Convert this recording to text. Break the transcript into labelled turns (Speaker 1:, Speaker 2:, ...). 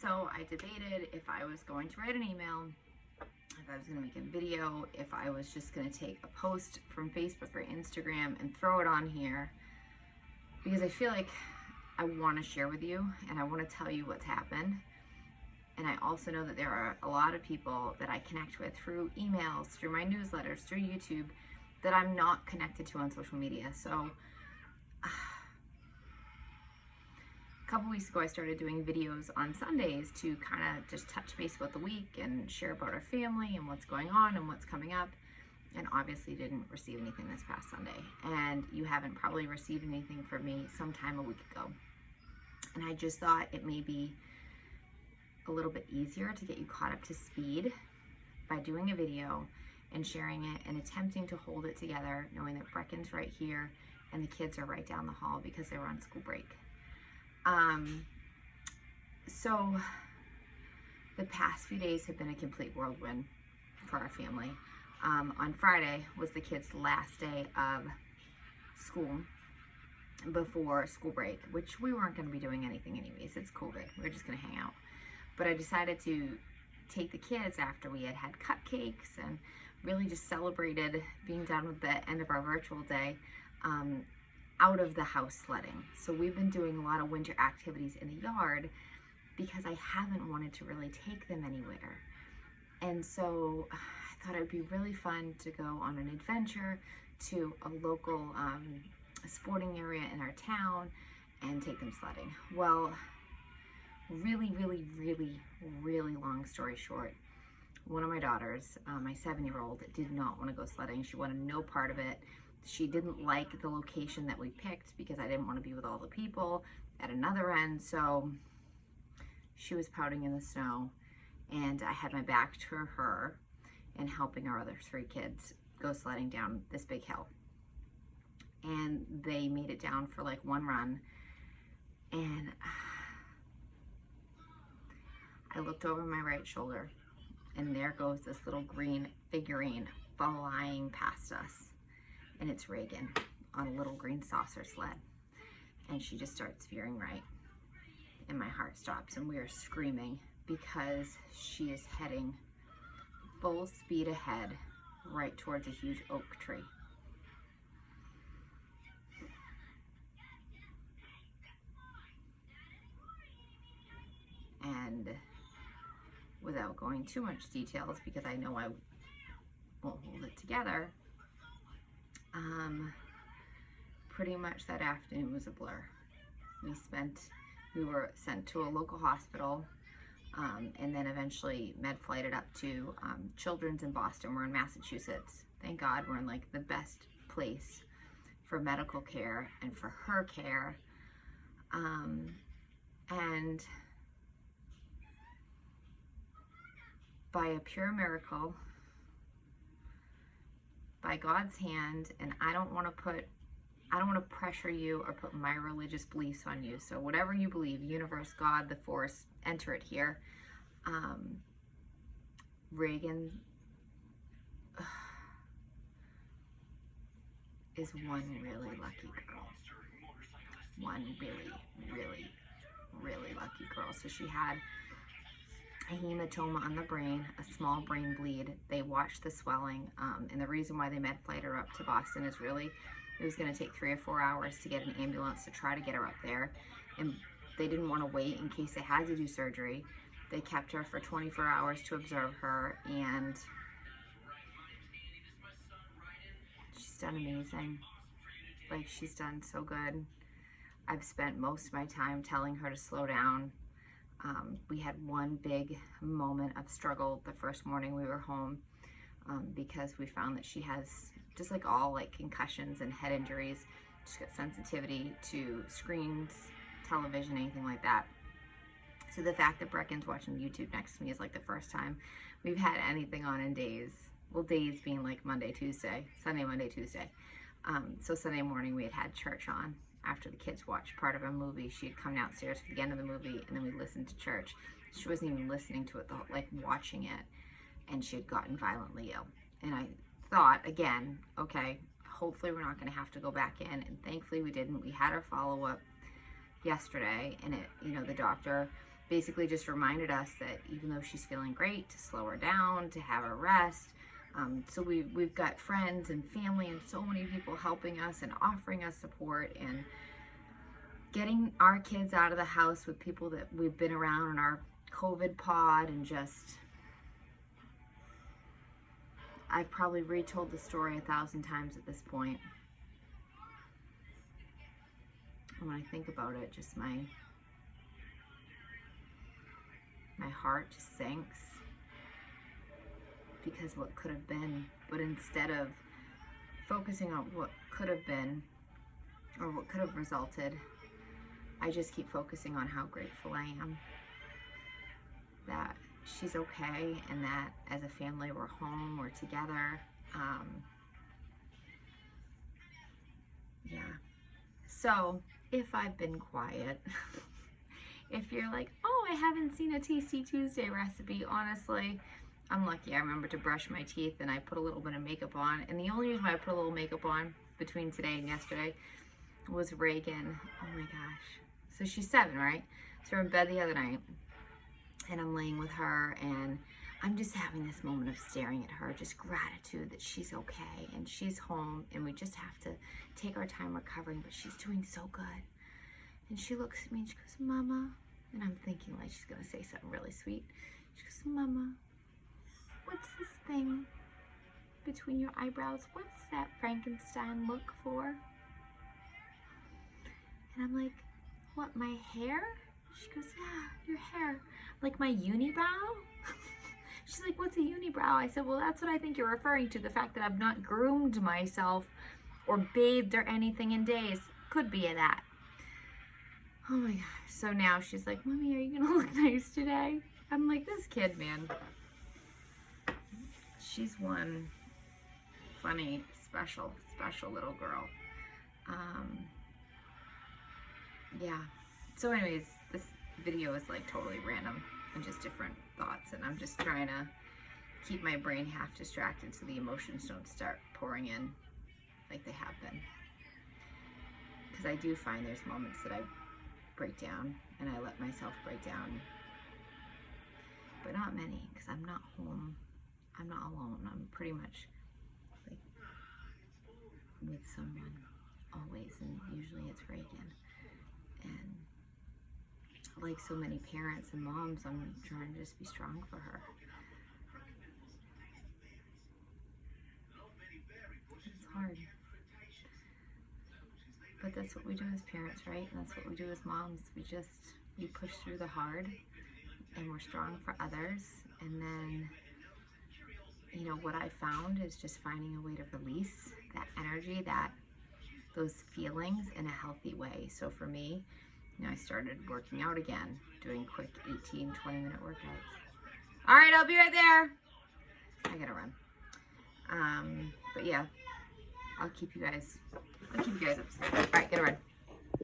Speaker 1: So I debated if I was going to write an email, if I was going to make a video, if I was just going to take a post from Facebook or Instagram and throw it on here, because I feel like I want to share with you and I want to tell you what's happened. And I also know that there are a lot of people that I connect with through emails, through my newsletters, through YouTube, that I'm not connected to on social media. So a couple weeks ago, I started doing videos on Sundays to kind of just touch base about the week and share about our family and what's going on and what's coming up. And obviously didn't receive anything this past Sunday. And you haven't probably received anything from me sometime a week ago. And I just thought it may be a little bit easier to get you caught up to speed by doing a video and sharing it and attempting to hold it together, knowing that Brecken's right here and the kids are right down the hall because they were on school break. So the past few days have been a complete whirlwind for our family. On Friday was the kids' last day of school before school break, which we weren't going to be doing anything anyways. It's COVID. We were just going to hang out. But I decided to take the kids after we had cupcakes and really just celebrated being done with the end of our virtual day, out of the house sledding. So we've been doing a lot of winter activities in the yard because I haven't wanted to really take them anywhere. And so I thought it would be really fun to go on an adventure to a local sporting area in our town and take them sledding. Well, really long story short, one of my daughters, my 7-year-old, did not want to go sledding. She wanted no part of it. She didn't like the location that we picked because I didn't want to be with all the people at another end. So she was pouting in the snow, and I had my back to her and helping our other 3 kids go sledding down this big hill. And they made it down for like one run, and I looked over my right shoulder, and there goes this little green figurine flying past us. And it's Reagan on a little green saucer sled. And she just starts veering right. And my heart stops, and we are screaming because she is heading full speed ahead right towards a huge oak tree. And without going too much details, because I know I won't hold it together, pretty much that afternoon was a blur. We were sent to a local hospital, and then eventually med flighted up to Children's in Boston. We're in Massachusetts. Thank God we're in like the best place for medical care and for her care. And by a pure miracle, by God's hand, and I don't want to pressure you or put my religious beliefs on you. So whatever you believe, universe, God, the force, enter it here. Reagan is one really lucky girl. One really lucky girl. So she had a hematoma on the brain, a small brain bleed. They watched the swelling, and the reason why they med flight her up to Boston is really, it was going to take 3 or 4 hours to get an ambulance to try to get her up there, and they didn't want to wait in case they had to do surgery. They kept her for 24 hours to observe her, and she's done amazing. Like, she's done so good. I've spent most of my time telling her to slow down. We had one big moment of struggle the first morning we were home, because we found that she has, just like all like concussions and head injuries, she's got sensitivity to screens, television, anything like that. So the fact that Brecken's watching YouTube next to me is like the first time we've had anything on in days. Well, days being like Monday, Tuesday, Sunday, Monday, Tuesday. So Sunday morning we had church on. After the kids watched part of a movie, she had come downstairs for the end of the movie, and then we listened to church. She wasn't even listening to it, like watching it, and she had gotten violently ill. And I thought, again, okay, hopefully we're not going to have to go back in, and thankfully we didn't. We had our follow-up yesterday, and the doctor basically just reminded us that even though she's feeling great, to slow her down, to have her rest. So we've got friends and family and so many people helping us and offering us support and getting our kids out of the house with people that we've been around in our COVID pod, and just, I've probably retold the story 1,000 times at this point. And when I think about it, just my heart just sinks, because what could have been, but instead of focusing on what could have been or what could have resulted, I just keep focusing on how grateful I am that she's okay, and that as a family we're home, we're together. Yeah. So if I've been quiet, if you're like, oh, I haven't seen a Tasty Tuesday recipe, honestly, I'm lucky. I remember to brush my teeth and I put a little bit of makeup on. And the only reason why I put a little makeup on between today and yesterday was Reagan. Oh my gosh. So she's 7, right? So we're in bed the other night and I'm laying with her and I'm just having this moment of staring at her, just gratitude that she's okay and she's home, and we just have to take our time recovering, but she's doing so good. And she looks at me and she goes, Mama, and I'm thinking like she's gonna say something really sweet. She goes, Mama, what's this thing between your eyebrows? What's that Frankenstein look for? And I'm like, what, my hair? She goes, yeah, your hair. Like my unibrow? She's like, what's a unibrow? I said, well, that's what I think you're referring to. The fact that I've not groomed myself or bathed or anything in days. Could be that. Oh my gosh. So now she's like, Mommy, are you gonna look nice today? I'm like, this kid, man. She's one funny, special little girl. Yeah. So anyways, this video is like totally random and just different thoughts, and I'm just trying to keep my brain half distracted so the emotions don't start pouring in like they have been. Because I do find there's moments that I break down and I let myself break down, but not many, because I'm not home. I'm not alone. I'm pretty much like with someone always, and usually it's Reagan. And like so many parents and moms, I'm trying to just be strong for her. It's hard. But that's what we do as parents, right? And that's what we do as moms. We push through the hard, and we're strong for others. And then, you know, what I found is just finding a way to release that energy, those feelings in a healthy way. So for me, you know, I started working out again, doing quick 18, 20-minute workouts. All right, I'll be right there. I gotta run. But yeah, I'll keep you guys up to date. All right, gotta run.